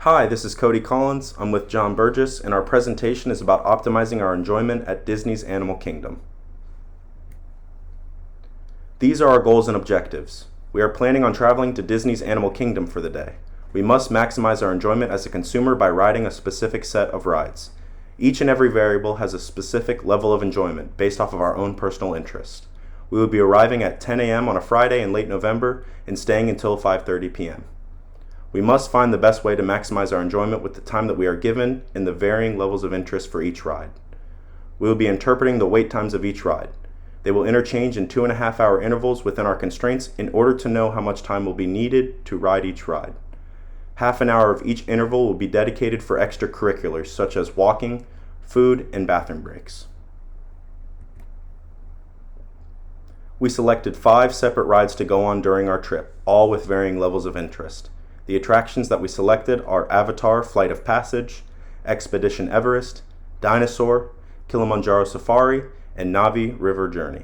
Hi, this is Cody Collins. I'm with John Burgess, and our presentation is about optimizing our enjoyment at Disney's Animal Kingdom. These are our goals and objectives. We are planning on traveling to Disney's Animal Kingdom for the day. We must maximize our enjoyment as a consumer by riding a specific set of rides. Each and every variable has a specific level of enjoyment based off of our own personal interest. We will be arriving at 10 a.m. on a Friday in late November and staying until 5:30 p.m. We must find the best way to maximize our enjoyment with the time that we are given and the varying levels of interest for each ride. We will be interpreting the wait times of each ride. They will interchange in 2.5-hour intervals within our constraints in order to know how much time will be needed to ride each ride. Half an hour of each interval will be dedicated for extracurriculars such as walking, food, and bathroom breaks. We selected 5 separate rides to go on during our trip, all with varying levels of interest. The attractions that we selected are Avatar Flight of Passage, Expedition Everest, Dinosaur, Kilimanjaro Safari, and Navi River Journey.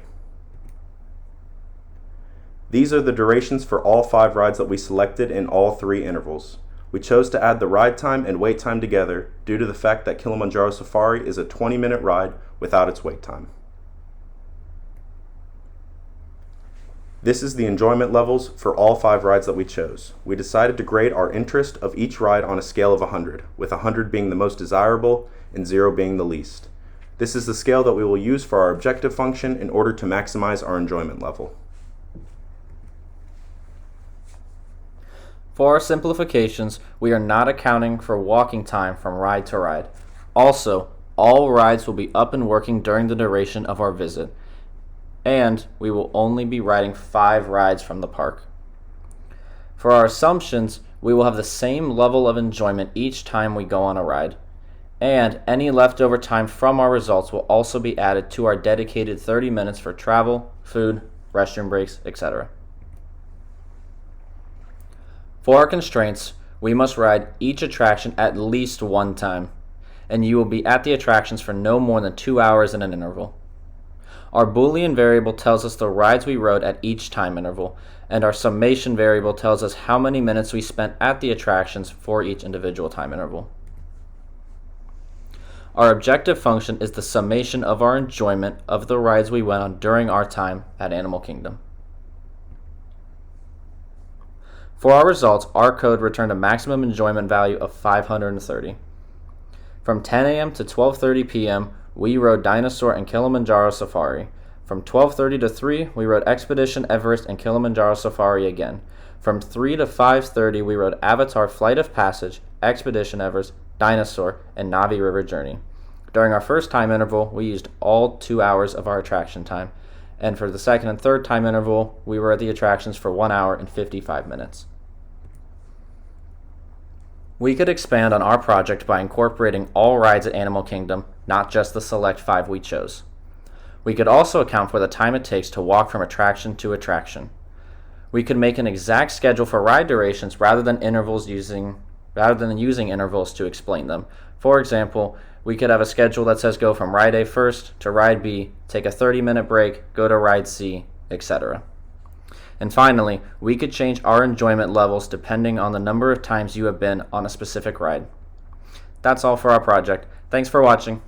These are the durations for all 5 rides that we selected in all 3 intervals. We chose to add the ride time and wait time together due to the fact that Kilimanjaro Safari is a 20-minute ride without its wait time. This is the enjoyment levels for all 5 rides that we chose. We decided to grade our interest of each ride on a scale of 100, with 100 being the most desirable and 0 being the least. This is the scale that we will use for our objective function in order to maximize our enjoyment level. For our simplifications, we are not accounting for walking time from ride to ride. Also, all rides will be up and working during the duration of our visit, and we will only be riding 5 rides from the park. For our assumptions, we will have the same level of enjoyment each time we go on a ride, and any leftover time from our results will also be added to our dedicated 30 minutes for travel, food, restroom breaks, etc. For our constraints, we must ride each attraction at least 1 time, and you will be at the attractions for no more than 2 hours in an interval. Our Boolean variable tells us the rides we rode at each time interval, and our summation variable tells us how many minutes we spent at the attractions for each individual time interval. Our objective function is the summation of our enjoyment of the rides we went on during our time at Animal Kingdom. For our results, our code returned a maximum enjoyment value of 530. From 10 a.m. to 12:30 p.m., we rode Dinosaur and Kilimanjaro Safari. From 12:30 to 3, we rode Expedition Everest and Kilimanjaro Safari again. From 3 to 5:30, we rode Avatar Flight of Passage, Expedition Everest, Dinosaur, and Navi River Journey. During our first time interval, we used all 2 hours of our attraction time, and for the second and third time interval, we were at the attractions for 1 hour and 55 minutes. We could expand on our project by incorporating all rides at Animal Kingdom, not just the select 5 we chose. We could also account for the time it takes to walk from attraction to attraction. We could make an exact schedule for ride durations rather than using intervals to explain them. For example, we could have a schedule that says go from ride A first to ride B, take a 30-minute break, go to ride C, etc. And finally, we could change our enjoyment levels depending on the number of times you have been on a specific ride. That's all for our project. Thanks for watching.